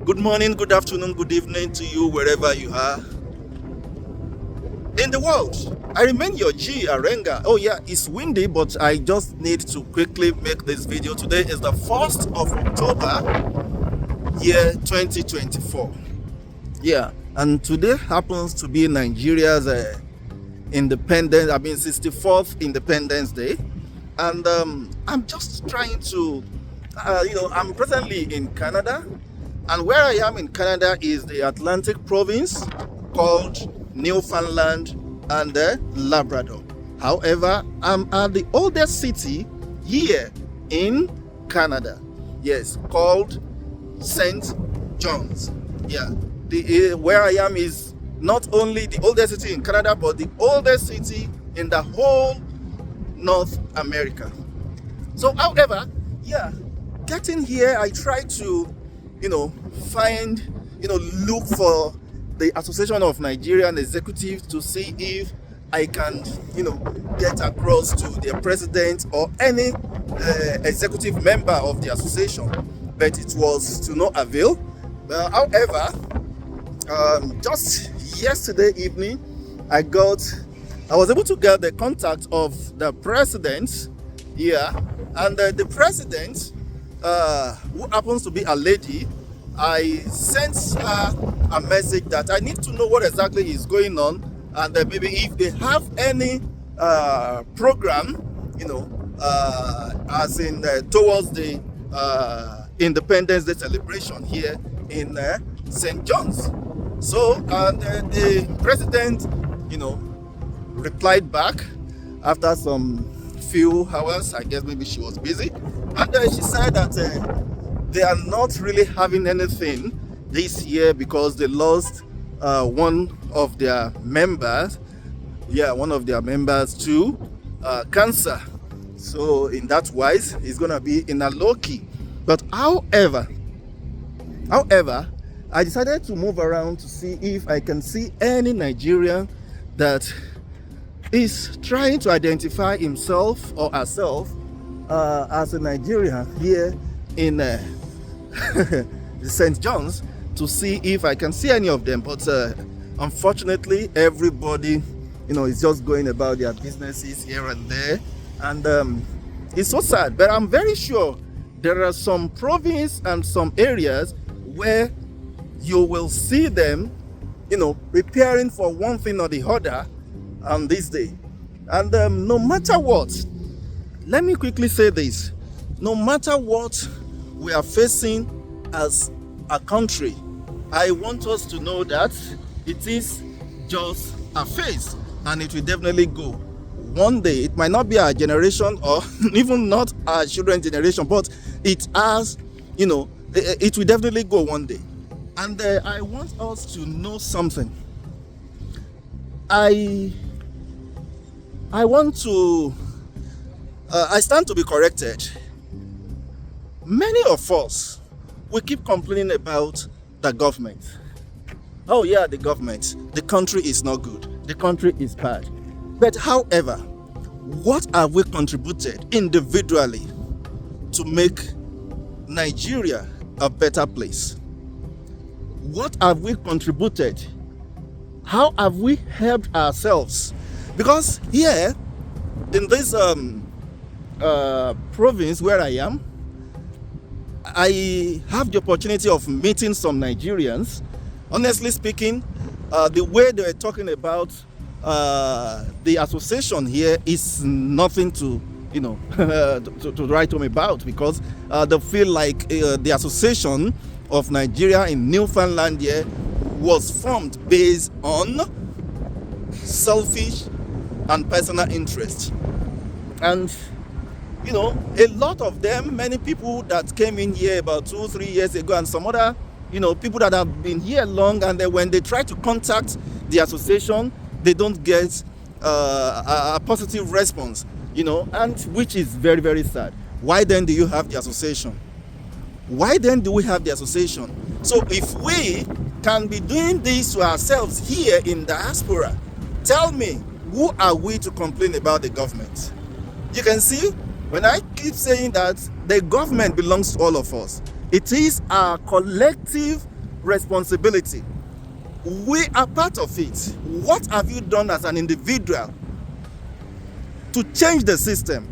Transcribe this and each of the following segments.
Good morning, good afternoon, good evening to you wherever you are in the world. I remain your G Arenga. Oh yeah, it's windy, but I just need to quickly make this video. Today is the 1st of October, year 2024. Yeah, and today happens to be Nigeria's independence, 64th Independence Day. And I'm just trying to, I'm presently in Canada. And where I am in Canada is the Atlantic province called Newfoundland and Labrador. However, I'm at the oldest city here in Canada. Yes, called St. John's. Yeah, where I am is not only the oldest city in Canada, but the oldest city in the whole North America. So, however, yeah, getting here, I try to, find, look for the Association of Nigerian Executives to see if I can, get across to their president or any executive member of the association. But it was to no avail. However, just yesterday evening, I was able to get the contact of the president here, and the president, who happens to be a lady, I sent her a message that I need to know what exactly is going on, and maybe if they have any program, as in towards the Independence Day celebration here in St. John's. So, the president, replied back after some few hours. I guess maybe she was busy, and she said that they are not really having anything this year because they lost one of their members to cancer. So in that wise, it's gonna be in a low key. But however, I decided to move around to see if I can see any Nigerian that is trying to identify himself or herself as a Nigerian here in St. John's, to see if I can see any of them. But unfortunately, everybody, is just going about their businesses here and there, and it's so sad. But I'm very sure there are some provinces and some areas where you will see them, preparing for one thing or the other on this day. And no matter what, let me quickly say this: no matter what we are facing as a country, I want us to know that it is just a phase, and it will definitely go. One day, it might not be our generation or even not our children's generation, but it has, it will definitely go one day. And I want us to know something. I stand to be corrected. Many of us, we keep complaining about the government. Oh yeah, the government. The country is not good. The country is bad. But however, what have we contributed individually to make Nigeria a better place? What have we contributed? How have we helped ourselves? Because here in this province where I am, I have the opportunity of meeting some Nigerians. Honestly speaking, the way they were talking about the association here is nothing to to write home about, because they feel like the association of Nigeria in Newfoundland here was formed based on selfish and personal interest. And a lot of them, many people that came in here about 2-3 years ago, and some other people that have been here long, and then when they try to contact the association, they don't get a positive response, and which is very, very sad. Why then do you have the association? Why then do we have the association? So if we can be doing this to ourselves here in diaspora, tell me, who are we to complain about the government? You can see, when I keep saying that the government belongs to all of us, it is our collective responsibility. We are part of it. What have you done as an individual to change the system?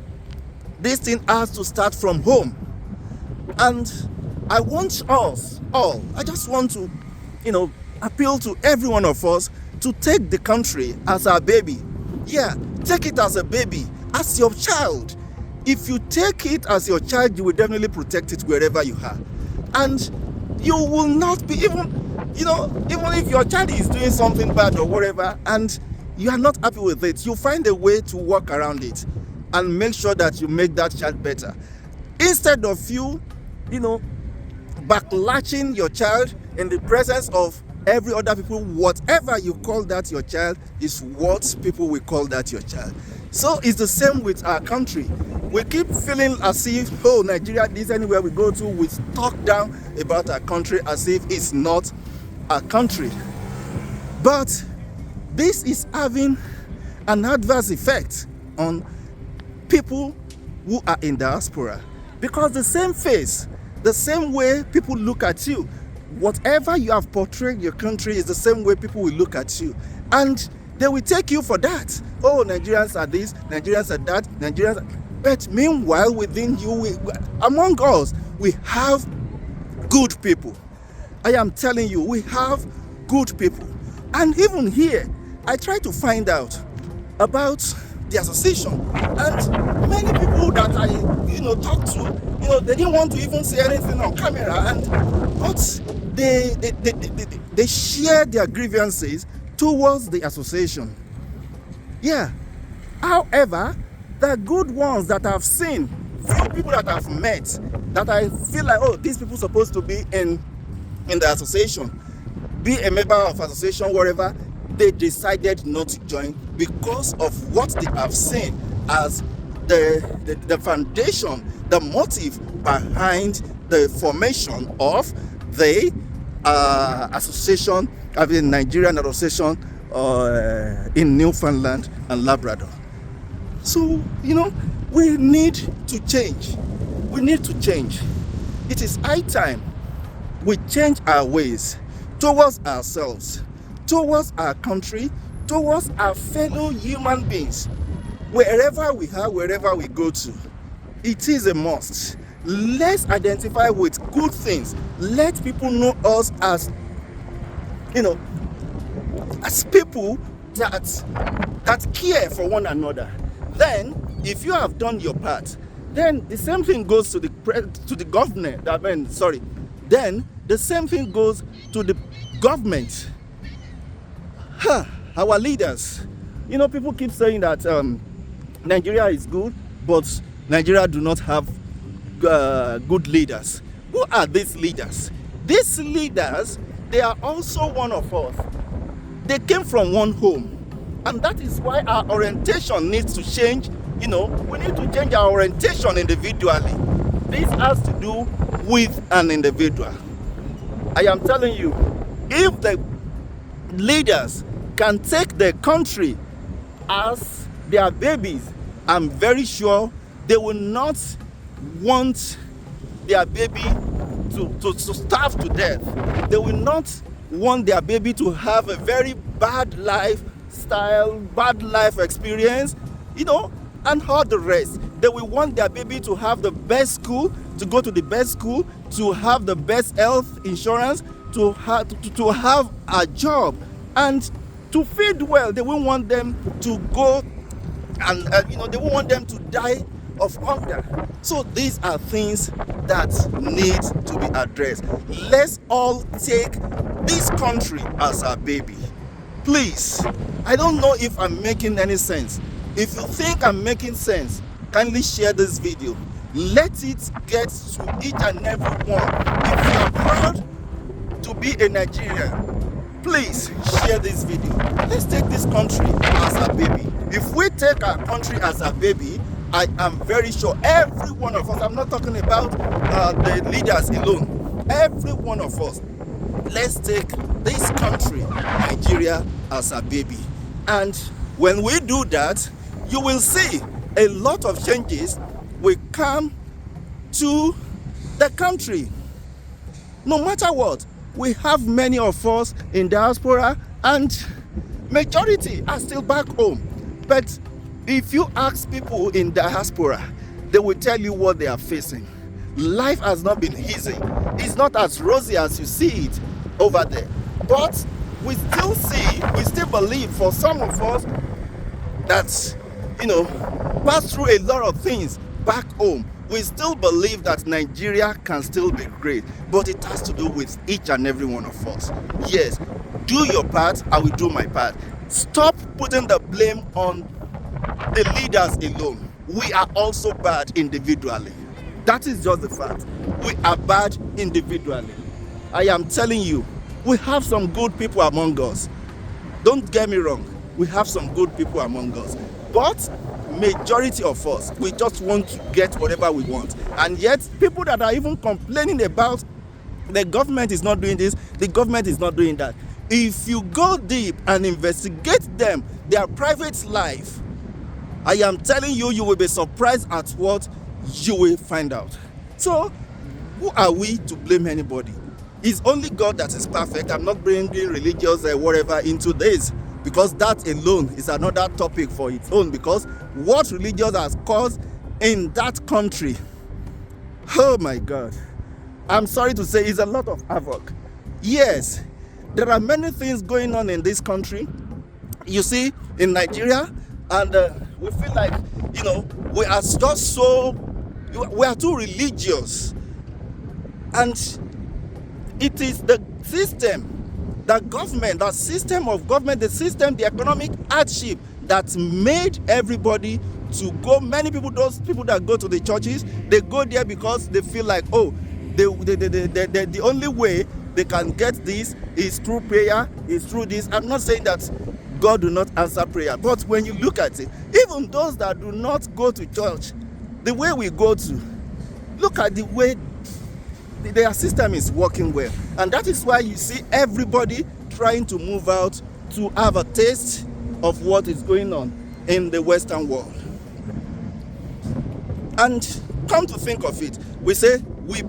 This thing has to start from home. And I want us all, I just want to, appeal to every one of us to take the country as our baby. Yeah, take it as a baby, as your child. If you take it as your child, you will definitely protect it wherever you are. And you will not be even if your child is doing something bad or whatever, and you are not happy with it, you find a way to work around it and make sure that you make that child better. Instead of you, backlashing your child in the presence of every other people, whatever you call that your child is what people will call that your child. So it's the same with our country. We keep feeling as if, Nigeria, this anywhere we go to, we talk down about our country as if it's not a country. But this is having an adverse effect on people who are in diaspora, because the same face, the same way people look at you, whatever you have portrayed your country is the same way people will look at you, and they will take you for that. Nigerians are this, Nigerians are that, Nigerians are... But meanwhile, within you, among us, we have good people. I am telling you, we have good people. And even here, I try to find out about the association. And many people that I, talk to, they didn't want to even say anything on camera. But they share their grievances towards the association. Yeah. However, the good ones that I've seen, few people that I've met, that I feel like, these people supposed to be in the association, be a member of association, whatever, they decided not to join because of what they have seen as the foundation, the motive behind the formation of the association, Nigerian association in Newfoundland and Labrador. So, we need to change. We need to change. It is high time we change our ways towards ourselves, towards our country, towards our fellow human beings. Wherever we are, wherever we go to, it is a must. Let's identify with good things. Let people know us as, as people that care for one another. Then, if you have done your part, then the same thing goes to the government. Then the same thing goes to the government. Our leaders. People keep saying that Nigeria is good, but Nigeria do not have good leaders. Who are these leaders? These leaders, they are also one of us. They came from one home. And that is why our orientation needs to change. We need to change our orientation individually. This has to do with an individual. I am telling you, if the leaders can take the country as their babies, I'm very sure they will not want their baby to starve to death. They will not want their baby to have a very bad lifestyle, bad life experience, and all the rest. They will want their baby to have the best school, to go to the best school, to have the best health insurance, to have a job, and to feed well. They won't want them to go and they won't want them to die of hunger. So these are things that need to be addressed. Let's all take this country as our baby. Please, I don't know if I'm making any sense. If you think I'm making sense, kindly share this video. Let it get to each and every one. If you are proud to be a Nigerian, please share this video. Let's take this country as our baby. If we take our country as our baby, I am very sure every one of us, I'm not talking about the leaders alone, every one of us, let's take this country, Nigeria, as a baby. And when we do that, you will see a lot of changes will come to the country. No matter what, we have many of us in diaspora, and majority are still back home. But if you ask people in diaspora, they will tell you what they are facing. Life has not been easy. It's not as rosy as you see it over there. But we still believe, for some of us that, pass through a lot of things back home, we still believe that Nigeria can still be great. But it has to do with each and every one of us. Yes, do your part, I will do my part. Stop putting the blame on the leaders alone. We are also bad individually. That is just the fact. We are bad individually. I am telling you, we have some good people among us. Don't get me wrong, we have some good people among us. But majority of us, we just want to get whatever we want. And yet, people that are even complaining about the government is not doing this, the government is not doing that. If you go deep and investigate them, their private life, I am telling you, you will be surprised at what you will find out. So, who are we to blame anybody? It's only God that is perfect. I'm not bringing religious whatever into this, because that alone is another topic for its own. Because what religion has caused in that country, oh my God, I'm sorry to say, it's a lot of havoc. Yes, there are many things going on in this country. You see, in Nigeria, and we feel like, we are just we are too religious. And it is the system, the system of government, the economic hardship that made everybody to go. Many people, those people that go to the churches, they go there because they feel like, the only way they can get this is through prayer, is through this. I'm not saying that God do not answer prayer, but when you look at it, even those that do not go to church, the way we go to, look at the way their system is working well. And that is why you see everybody trying to move out to have a taste of what is going on in the Western world. And come to think of it, we say we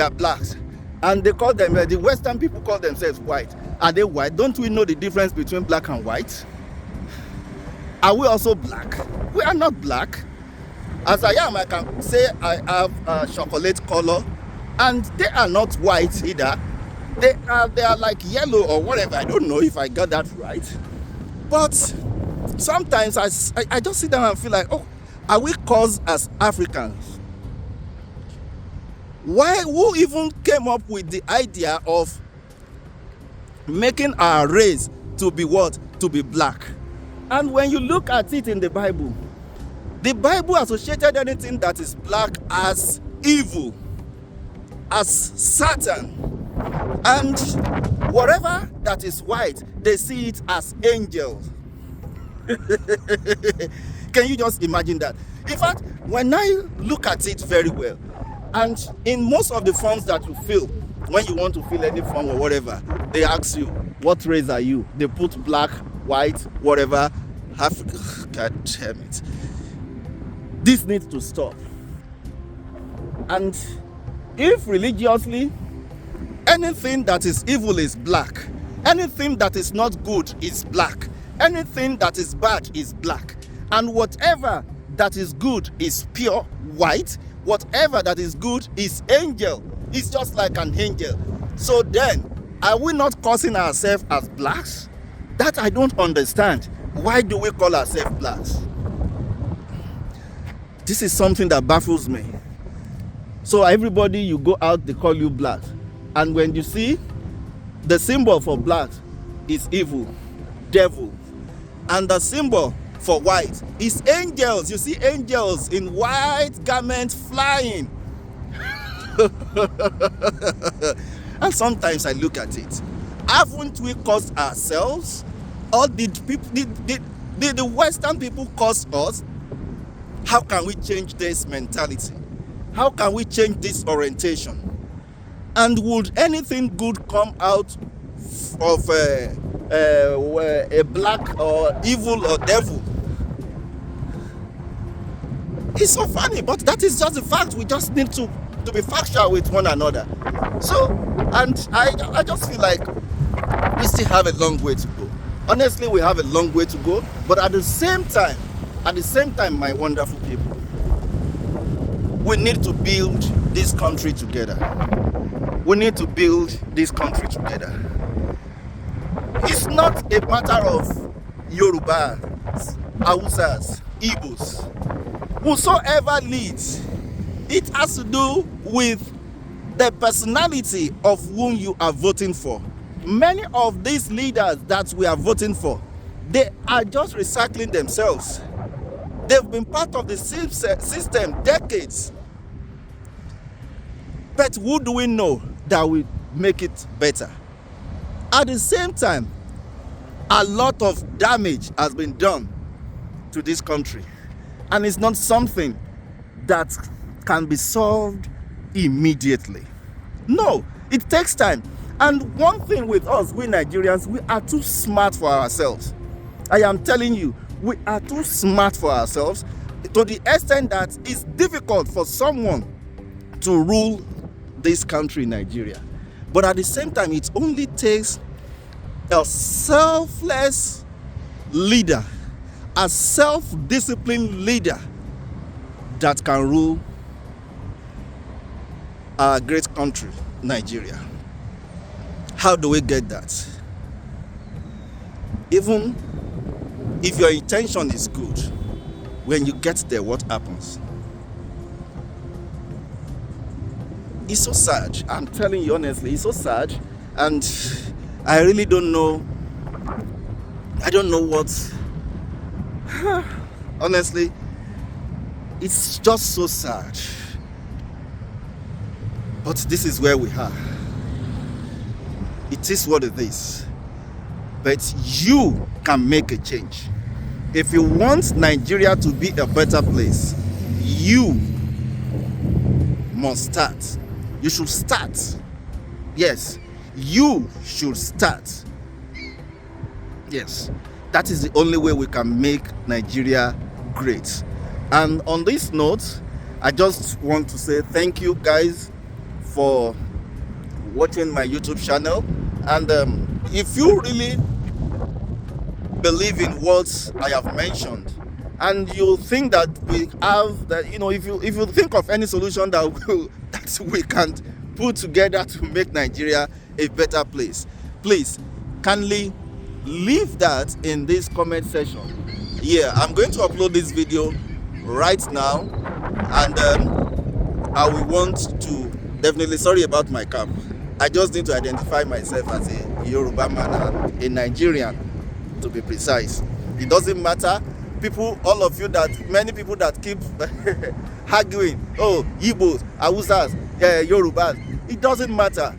are blacks. And they call them, the Western people call themselves white. Are they white? Don't we know the difference between black and white? Are we also black? We are not black. As I am, I can say I have a chocolate color, and they are not white either. They are like yellow or whatever. I don't know if I got that right. But sometimes I just sit down and feel like, are we caused as Africans? Who even came up with the idea of making our race to be what? To be black. And when you look at it in the Bible associated anything that is black as evil, as Satan. And whatever that is white, they see it as angels. Can you just imagine that? In fact, when I look at it very well, and in most of the forms that you fill, when you want to fill any form or whatever, they ask you, what race are you? They put black, white, whatever, Africa. God damn it. This needs to stop. And if religiously, anything that is evil is black, anything that is not good is black, anything that is bad is black, and whatever that is good is pure white, whatever that is good is angel. It's just like an angel. So then, are we not causing ourselves as blacks? That I don't understand. Why do we call ourselves blacks? This is something that baffles me. So everybody you go out, they call you black. And when you see, the symbol for black is evil, devil. And the symbol for white is angels. You see angels in white garments flying. And sometimes I look at it. Haven't we caused ourselves? Or did the Western people cause us? How can we change this mentality? How can we change this orientation? And would anything good come out of a black or evil or devil? It's so funny, but that is just the fact. We just need to to be factual with one another. So, and I just feel like we still have a long way to go. Honestly, we have a long way to go, but at the same time, my wonderful people, we need to build this country together. We need to build this country together. It's not a matter of Yoruba, Hausas, Igbos. Whosoever leads, it has to do with the personality of whom you are voting for. Many of these leaders that we are voting for, they are just recycling themselves. They've been part of the system decades. But who do we know that will make it better? At the same time, a lot of damage has been done to this country, and it's not something that can be solved immediately. No, it takes time. And one thing with us, we Nigerians, we are too smart for ourselves. I am telling you, we are too smart for ourselves to the extent that it's difficult for someone to rule this country, Nigeria. But at the same time, it only takes a selfless leader, a self-disciplined leader that can rule our great country, Nigeria. How do we get that? Even if your intention is good, when you get there, what happens? It's so sad. I'm telling you honestly, it's so sad. And I really don't know. I don't know what. Honestly, it's just so sad. But this is where we are. It is what it is. But you can make a change. If you want Nigeria to be a better place, you must start. You should start. Yes, you should start. Yes, that is the only way we can make Nigeria great. And on this note, I just want to say thank you guys for watching my YouTube channel. And if you really believe in what I have mentioned, and you think that we have that, if you think of any solution that we can put together to make Nigeria a better place, please kindly leave that in this comment section. Yeah, I'm going to upload this video right now, and I will want to definitely, sorry about my cap, I just need to identify myself as a Yoruba man and a Nigerian, to be precise. It doesn't matter, people, all of you, that many people that keep arguing, oh, Igbos, Hausas, Yorubas, it doesn't matter.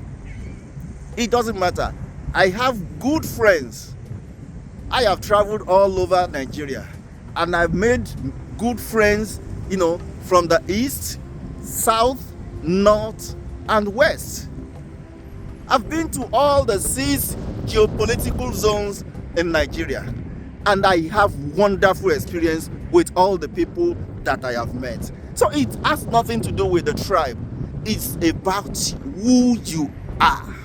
It doesn't matter. I have good friends. I have traveled all over Nigeria, and I've made good friends, from the east, south, north, and west. I've been to all the 6 geopolitical zones in Nigeria, and I have wonderful experience with all the people that I have met. So it has nothing to do with the tribe. It's about who you are.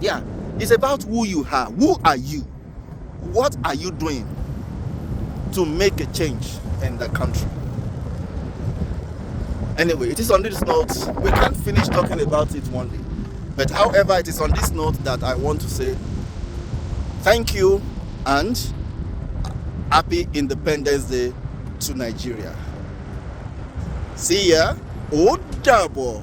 Yeah, it's about who you are. Who are you? What are you doing to make a change in the country? Anyway, it is on this note. We can't finish talking about it one day. But however, it is on this note that I want to say thank you and happy Independence Day to Nigeria. See ya. Oh, double.